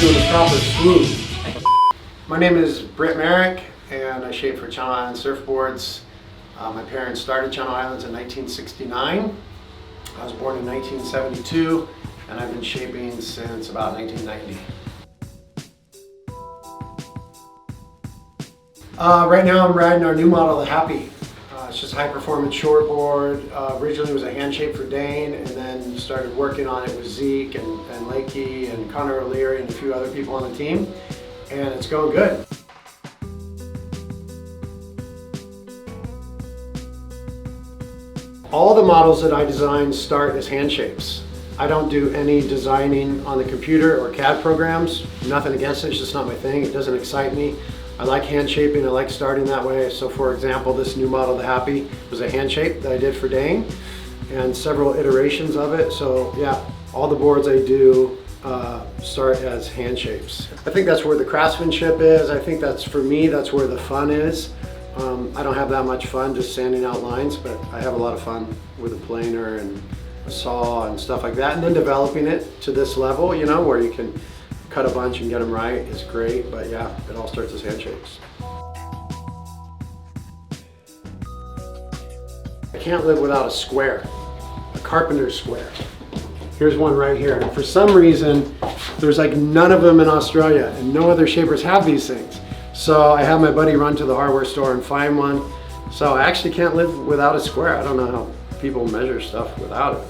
doing a proper swoop. My name is Britt Merrick, and I shape for Channel Islands Surfboards. My parents started Channel Islands in 1969. I was born in 1972, and I've been shaping since about 1990. Right now I'm riding our new model, the Happy. It's just a high-performance shortboard. Originally it was a hand shape for Dane, and then started working on it with Zeke and Lakey and Connor O'Leary and a few other people on the team, and it's going good. All the models that I design start as hand shapes. I don't do any designing on the computer or CAD programs. Nothing against it, it's just not my thing. It doesn't excite me. I like hand shaping, I like starting that way. So for example, this new model, the Happy, was a hand shape that I did for Dane and several iterations of it. So yeah, all the boards I do start as hand shapes. I think that's where the craftsmanship is. I think that's, for me, that's where the fun is. I don't have that much fun just sanding out lines, but I have a lot of fun with a planer and a saw and stuff like that. And then developing it to this level, you know, where you can cut a bunch and get them right is great. But yeah, it all starts as hand shapes. I can't live without a square, a carpenter's square. Here's one right here. And for some reason, there's like none of them in Australia, and no other shapers have these things. So I have my buddy run to the hardware store and find one. So I actually can't live without a square. I don't know how people measure stuff without it.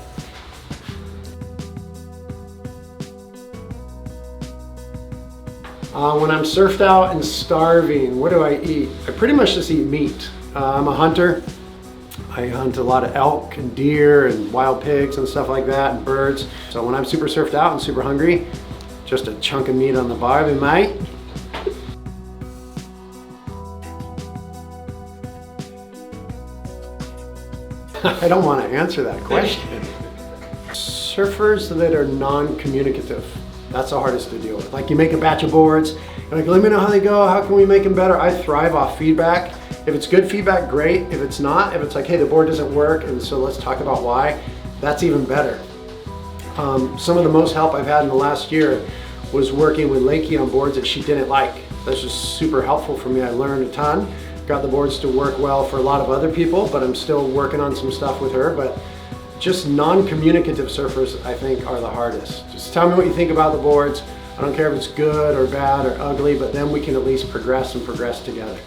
When I'm surfed out and starving, what do I eat? I pretty much just eat meat. I'm a hunter. I hunt a lot of elk and deer and wild pigs and stuff like that, and birds. So when I'm super surfed out and super hungry, just a chunk of meat on the barbie, mate. I don't want to answer that question. Surfers that are non-communicative, that's the hardest to deal with. Like, you make a batch of boards, you're like, let me know how they go, how can we make them better? I thrive off feedback. If it's good feedback, great. If it's not, if it's like, hey, the board doesn't work, and so let's talk about why, that's even better. Some of the most help I've had in the last year was working with Lakey on boards that she didn't like. That's just super helpful for me. I learned a ton. Got the boards to work well for a lot of other people, but I'm still working on some stuff with her. But just non-communicative surfers, I think, are the hardest. Just tell me what you think about the boards. I don't care if it's good or bad or ugly, but then we can at least progress and progress together.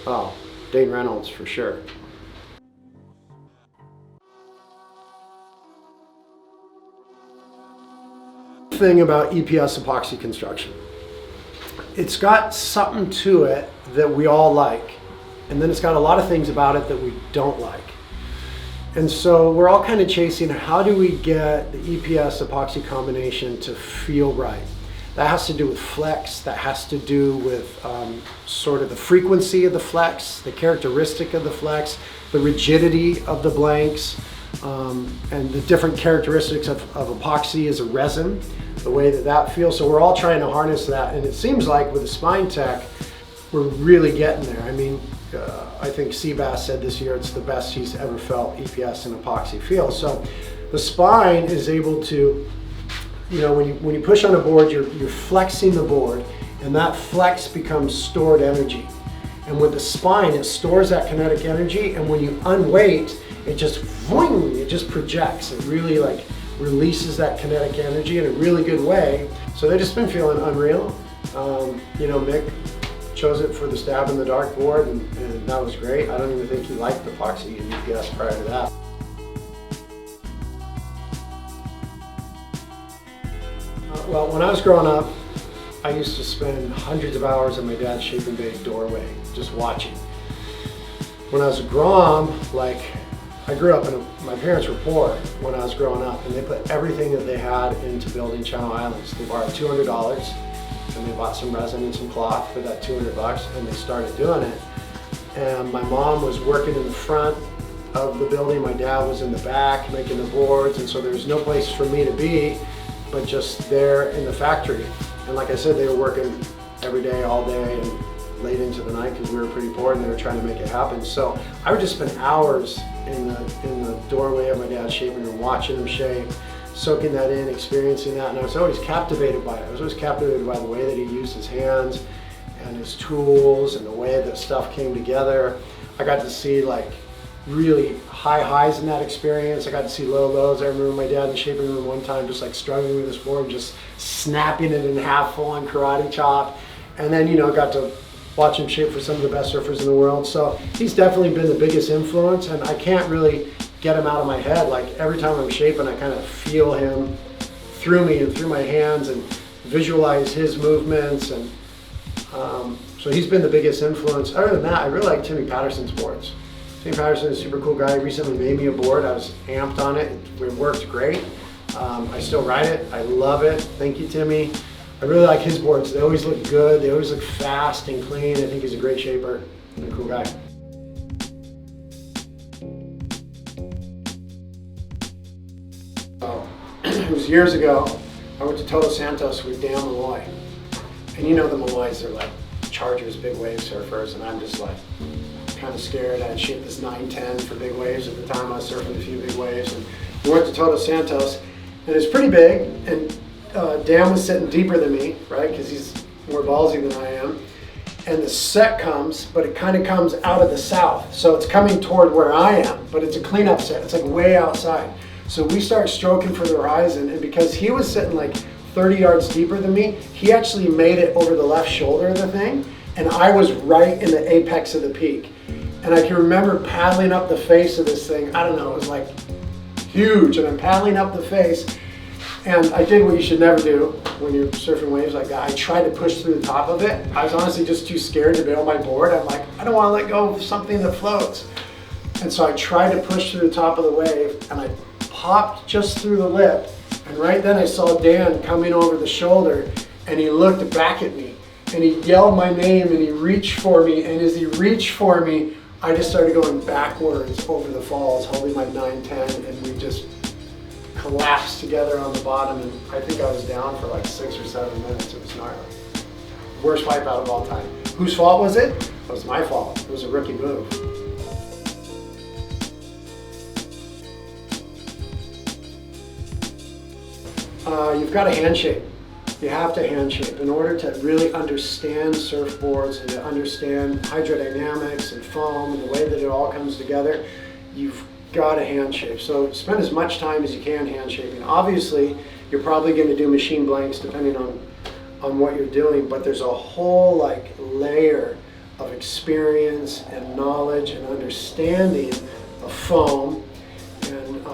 Oh, Dane Reynolds for sure. Thing about EPS epoxy construction. It's got something to it that we all like, and then it's got a lot of things about it that we don't like. And so we're all kind of chasing, how do we get the EPS epoxy combination to feel right? That has to do with flex, that has to do with sort of the frequency of the flex, the characteristic of the flex, the rigidity of the blanks, and the different characteristics of epoxy as a resin, the way that that feels. So we're all trying to harness that, and it seems like with the spine tech, we're really getting there. I mean, I think Seabass said this year it's the best he's ever felt EPS and epoxy feel. So the spine is able to, you know, when you push on a board, you're flexing the board, and that flex becomes stored energy. And with the spine, it stores that kinetic energy, and when you unweight, it just projects. It really like releases that kinetic energy in a really good way. So they've just been feeling unreal. You know, Mick chose it for the stab in the dark board, and that was great. I don't even think he liked epoxy and EPS prior to that. Well, when I was growing up, I used to spend hundreds of hours in my dad's shaping bay doorway, just watching. When I was a grom, like, I grew up my parents were poor when I was growing up, and they put everything that they had into building Channel Islands. They borrowed $200, and they bought some resin and some cloth for that $200, and they started doing it. And my mom was working in the front of the building, my dad was in the back making the boards, and so there was no place for me to be but just there in the factory. And like I said, they were working every day, all day, and late into the night because we were pretty bored and they were trying to make it happen. So I would just spend hours in the doorway of my dad's shaping room watching him shape, soaking that in, experiencing that, and I was always captivated by it. I was always captivated by the way that he used his hands and his tools and the way that stuff came together. I got to see like really high highs in that experience. I got to see low lows. I remember my dad in the shaping room one time just like struggling with his board, just snapping it in half full on karate chop. And then, you know, got to watch him shape for some of the best surfers in the world. So he's definitely been the biggest influence, and I can't really get him out of my head. Like every time I'm shaping, I kind of feel him through me and through my hands and visualize his movements. And so he's been the biggest influence. Other than that, I really like Timmy Patterson's boards. Timmy Patterson is a super cool guy. He recently made me a board. I was amped on it. It worked great. I still ride it. I love it. Thank you, Timmy. I really like his boards. They always look good. They always look fast and clean. I think he's a great shaper and a cool guy. It was years ago. I went to Toto Santos with Dan Malloy. And you know the Malloys, they're like chargers, big wave surfers, and I'm just like kind of scared. I had shaped this 910 for big waves at the time. I was surfing a few big waves. And we went to Toto Santos, and it's pretty big. And Dan was sitting deeper than me, right? Because he's more ballsy than I am. And the set comes, but it kind of comes out of the south. So it's coming toward where I am, but it's a cleanup set. It's like way outside. So we start stroking for the horizon, and because he was sitting like 30 yards deeper than me, he actually made it over the left shoulder of the thing, and I was right in the apex of the peak. And I can remember paddling up the face of this thing. I don't know, it was like huge, and I'm paddling up the face, and I did what you should never do when you're surfing waves like that. I tried to push through the top of it. I was honestly just too scared to bail my board. I'm like, I don't want to let go of something that floats. And so I tried to push through the top of the wave, and I popped just through the lip. And right then I saw Dan coming over the shoulder, and he looked back at me, and he yelled my name, and he reached for me. And as he reached for me, I just started going backwards over the falls, holding my 910, and we just collapsed together on the bottom, and I think I was down for like 6 or 7 minutes. It was gnarly. Worst wipe out of all time. Whose fault was it? It was my fault. It was a rookie move. You've got to hand shape. You have to hand shape in order to really understand surfboards and to understand hydrodynamics and foam and the way that it all comes together. You've got to hand shape. So spend as much time as you can hand shaping. Obviously, you're probably going to do machine blanks depending on what you're doing, but there's a whole like layer of experience and knowledge and understanding of foam and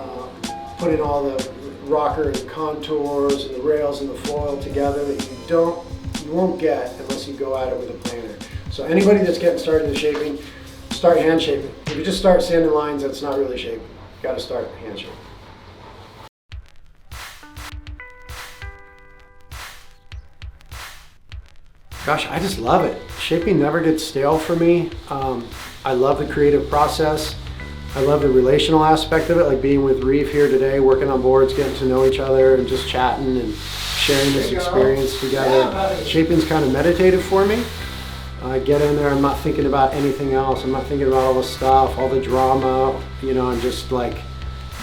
putting all the rocker and contours and the rails and the foil together that you won't get unless you go at it with a planer. So anybody that's getting started in shaping, start hand shaping. If you just start sanding lines, that's not really shaping. You got to start hand shaping. Gosh, I just love it. Shaping never gets stale for me. I love the creative process. I love the relational aspect of it, like being with Reef here today, working on boards, getting to know each other, and just chatting and sharing this experience together. Shaping's kind of meditative for me. I get in there, I'm not thinking about anything else. I'm not thinking about all the stuff, all the drama. You know, I'm just like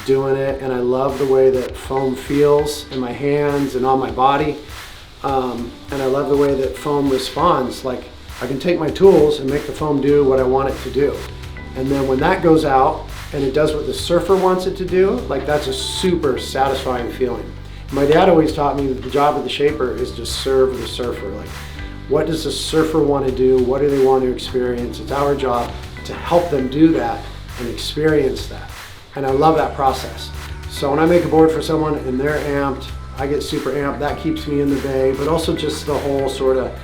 doing it, and I love the way that foam feels in my hands and on my body. And I love the way that foam responds. Like, I can take my tools and make the foam do what I want it to do. And then when that goes out and it does what the surfer wants it to do, like that's a super satisfying feeling. My dad always taught me that the job of the shaper is to serve the surfer. Like, what does the surfer want to do? What do they want to experience? It's our job to help them do that and experience that. And I love that process. So when I make a board for someone and they're amped, I get super amped. That keeps me in the bay, but also just the whole sort of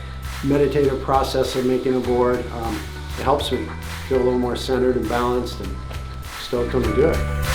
meditative process of making a board. It helps me feel a little more centered and balanced and stoked when I do it.